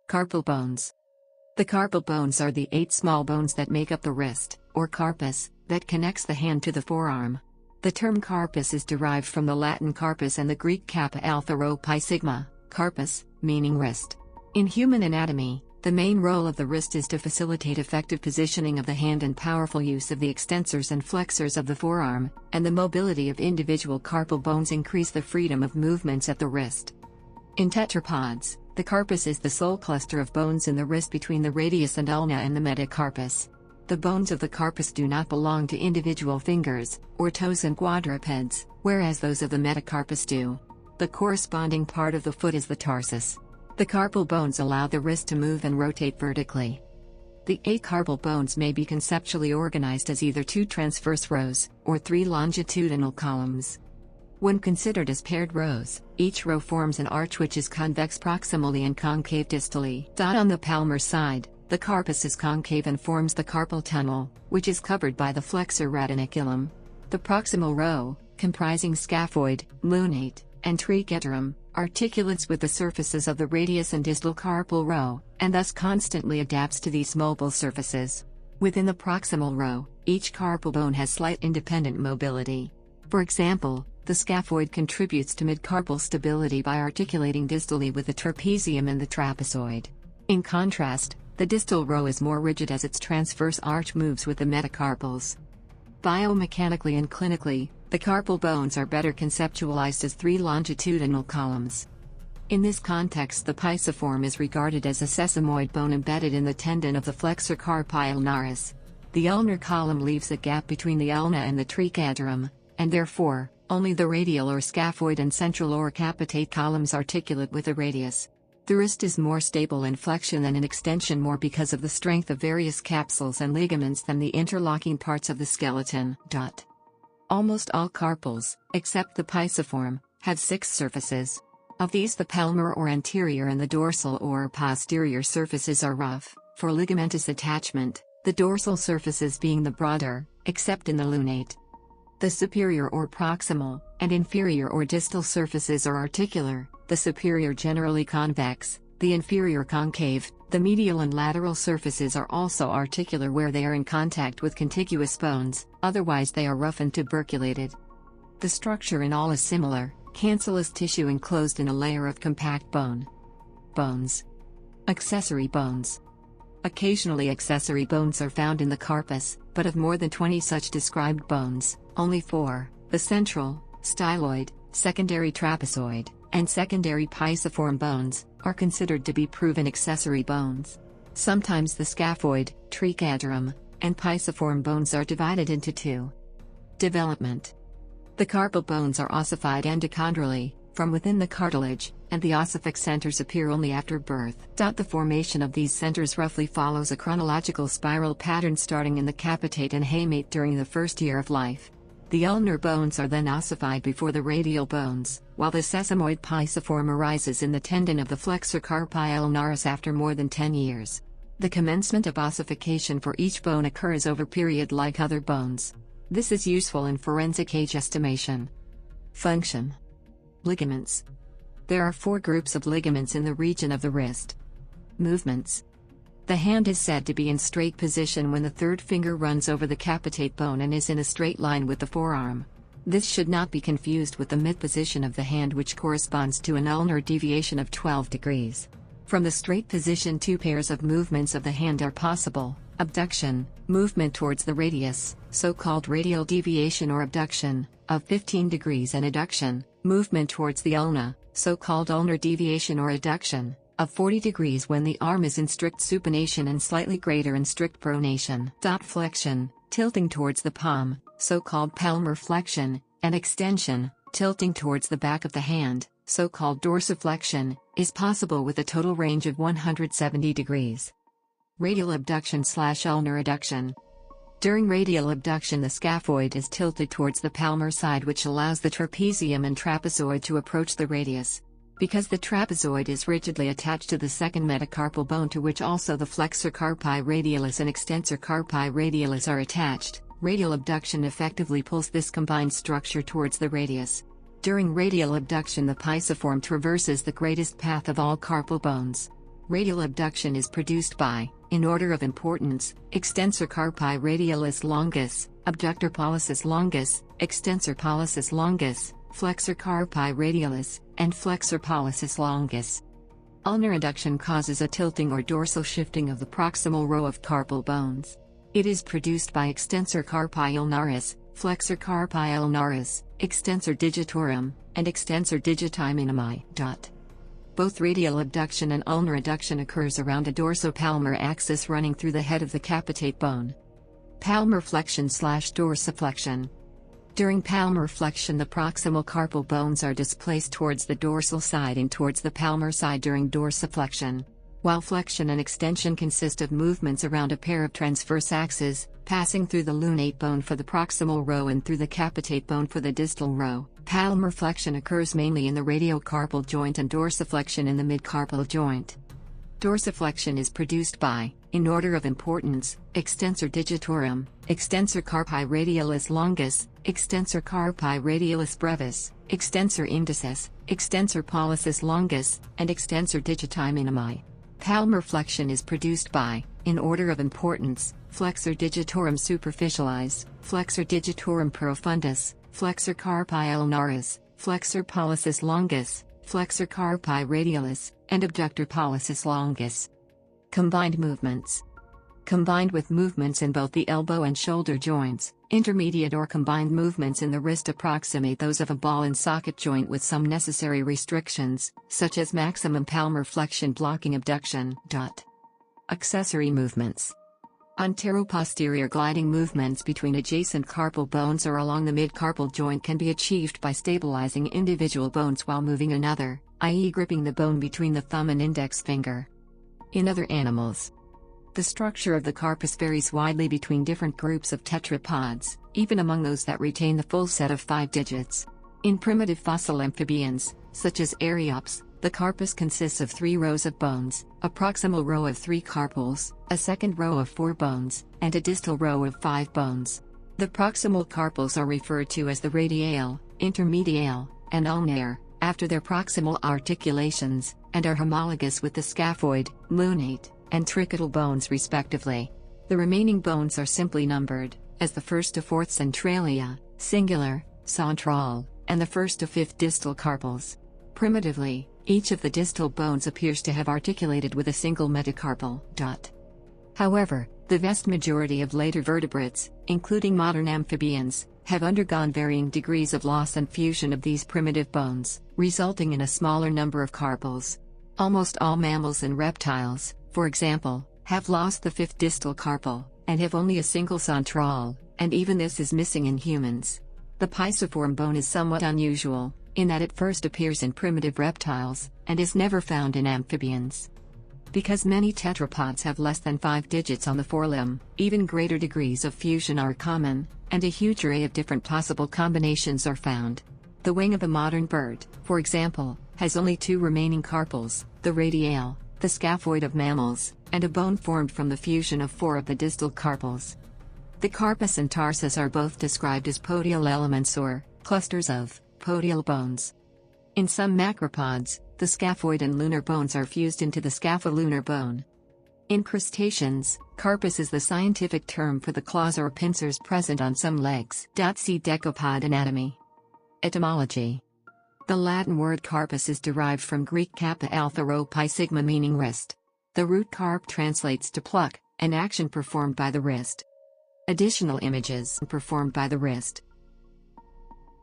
Carpal bones. The carpal bones are the 8 small bones that make up the wrist, or carpus, that connects the hand to the forearm. The term carpus is derived from the Latin carpus and the Greek kappa alpha rho pi sigma, carpus, meaning wrist. In human anatomy, the main role of the wrist is to facilitate effective positioning of the hand and powerful use of the extensors and flexors of the forearm, and the mobility of individual carpal bones increase the freedom of movements at the wrist. In tetrapods, the carpus is the sole cluster of bones in the wrist between the radius and ulna and the metacarpus. The bones of the carpus do not belong to individual fingers, or toes in quadrupeds, whereas those of the metacarpus do. The corresponding part of the foot is the tarsus. The carpal bones allow the wrist to move and rotate vertically. The 8 carpal bones may be conceptually organized as either 2 transverse rows, or 3 longitudinal columns. When considered as paired rows, each row forms an arch which is convex proximally and concave distally. On the palmar side, the carpus is concave and forms the carpal tunnel, which is covered by the flexor retinaculum. The proximal row, comprising scaphoid, lunate, and triquetrum, articulates with the surfaces of the radius and distal carpal row, and thus constantly adapts to these mobile surfaces. Within the proximal row, each carpal bone has slight independent mobility. For example, the scaphoid contributes to mid-carpal stability by articulating distally with the trapezium and the trapezoid. In contrast, the distal row is more rigid as its transverse arch moves with the metacarpals. Biomechanically and clinically, the carpal bones are better conceptualized as 3 longitudinal columns. In this context, the pisiform is regarded as a sesamoid bone embedded in the tendon of the flexor carpi ulnaris. The ulnar column leaves a gap between the ulna and the triquetrum, and therefore, only the radial or scaphoid and central or capitate columns articulate with the radius. The wrist is more stable in flexion than in extension more because of the strength of various capsules and ligaments than the interlocking parts of the skeleton. Almost all carpals, except the pisiform, have 6 surfaces. Of these, the palmar or anterior and the dorsal or posterior surfaces are rough, for ligamentous attachment, the dorsal surfaces being the broader, except in the lunate. The superior or proximal, and inferior or distal surfaces are articular, the superior generally convex, the inferior concave. The medial and lateral surfaces are also articular where they are in contact with contiguous bones, otherwise they are rough and tuberculated. The structure in all is similar, cancellous tissue enclosed in a layer of compact bone. Bones. Accessory bones. Occasionally accessory bones are found in the carpus, but of more than 20 such described bones, only 4, the central, styloid, secondary trapezoid, and secondary pisiform bones, are considered to be proven accessory bones. Sometimes the scaphoid, triquetrum, and pisiform bones are divided into 2. Development. The carpal bones are ossified endochondrally, from within the cartilage, and the ossific centers appear only after birth. The formation of these centers roughly follows a chronological spiral pattern starting in the capitate and hamate during the first year of life. The ulnar bones are then ossified before the radial bones, while the sesamoid pisiform arises in the tendon of the flexor carpi ulnaris after more than 10 years. The commencement of ossification for each bone occurs over period like other bones. This is useful in forensic age estimation. Function. Ligaments. There are 4 groups of ligaments in the region of the wrist. Movements. The hand is said to be in straight position when the 3rd finger runs over the capitate bone and is in a straight line with the forearm. This should not be confused with the mid position of the hand, which corresponds to an ulnar deviation of 12 degrees. From the straight position, 2 pairs of movements of the hand are possible: abduction, movement towards the radius, so-called radial deviation or abduction, of 15 degrees, and adduction, movement towards the ulna, so-called ulnar deviation or adduction, of 40 degrees when the arm is in strict supination and slightly greater in strict pronation. Flexion, tilting towards the palm, so-called palmar flexion, and extension, tilting towards the back of the hand, so-called dorsiflexion, is possible with a total range of 170 degrees. Radial abduction/ulnar adduction. During radial abduction, the scaphoid is tilted towards the palmar side, which allows the trapezium and trapezoid to approach the radius. Because the trapezoid is rigidly attached to the second metacarpal bone, to which also the flexor carpi radialis and extensor carpi radialis are attached, radial abduction effectively pulls this combined structure towards the radius. During radial abduction, the pisiform traverses the greatest path of all carpal bones. Radial abduction is produced by, in order of importance, extensor carpi radialis longus, abductor pollicis longus, extensor pollicis longus, flexor carpi radialis, and flexor pollicis longus. Ulnar adduction causes a tilting or dorsal shifting of the proximal row of carpal bones. It is produced by extensor carpi ulnaris, flexor carpi ulnaris, extensor digitorum, and extensor digiti minimi. Both radial abduction and ulnar adduction occurs around a dorsopalmar axis running through the head of the capitate bone. Palmar flexion/dorsiflexion. During palmar flexion, the proximal carpal bones are displaced towards the dorsal side and towards the palmar side during dorsiflexion. While flexion and extension consist of movements around a pair of transverse axes, passing through the lunate bone for the proximal row and through the capitate bone for the distal row, palmar flexion occurs mainly in the radiocarpal joint and dorsiflexion in the midcarpal joint. Dorsiflexion is produced by, in order of importance, extensor digitorum, extensor carpi radialis longus, extensor carpi radialis brevis, extensor indicis, extensor pollicis longus, and extensor digiti minimi. Palmar flexion is produced by, in order of importance, flexor digitorum superficialis, flexor digitorum profundus, flexor carpi ulnaris, flexor pollicis longus, flexor carpi radialis, and abductor pollicis longus. Combined movements. Combined with movements in both the elbow and shoulder joints, intermediate or combined movements in the wrist approximate those of a ball and socket joint with some necessary restrictions, such as maximum palmar flexion blocking abduction. Accessory movements. Anteroposterior gliding movements between adjacent carpal bones or along the midcarpal joint can be achieved by stabilizing individual bones while moving another, i.e. gripping the bone between the thumb and index finger. In other animals, the structure of the carpus varies widely between different groups of tetrapods, even among those that retain the full set of 5 digits. In primitive fossil amphibians, such as Archaeops, the carpus consists of 3 rows of bones, a proximal row of 3 carpals, a second row of 4 bones, and a distal row of 5 bones. The proximal carpals are referred to as the radial, intermedial, and ulnar, after their proximal articulations, and are homologous with the scaphoid, lunate, and trichytal bones respectively. The remaining bones are simply numbered, as the 1st to 4th centralia, singular, central, and the 1st to 5th distal carpals. Primitively, each of the distal bones appears to have articulated with a single metacarpal. However, the vast majority of later vertebrates, including modern amphibians, have undergone varying degrees of loss and fusion of these primitive bones, resulting in a smaller number of carpals. Almost all mammals and reptiles, for example, have lost the 5th distal carpal, and have only a single central, and even this is missing in humans. The pisiform bone is somewhat unusual, in that it first appears in primitive reptiles, and is never found in amphibians. Because many tetrapods have less than 5 digits on the forelimb, even greater degrees of fusion are common, and a huge array of different possible combinations are found. The wing of a modern bird, for example, has only 2 remaining carpals, the radial, the scaphoid of mammals, and a bone formed from the fusion of 4 of the distal carpals. The carpus and tarsus are both described as podial elements or clusters of podial bones. In some macropods, the scaphoid and lunar bones are fused into the scapho-lunar bone. In crustaceans, carpus is the scientific term for the claws or pincers present on some legs. See decapod anatomy. Etymology. The Latin word carpus is derived from Greek kappa alpha rho pi sigma meaning wrist. The root carp translates to pluck, an action performed by the wrist. Additional images performed by the wrist.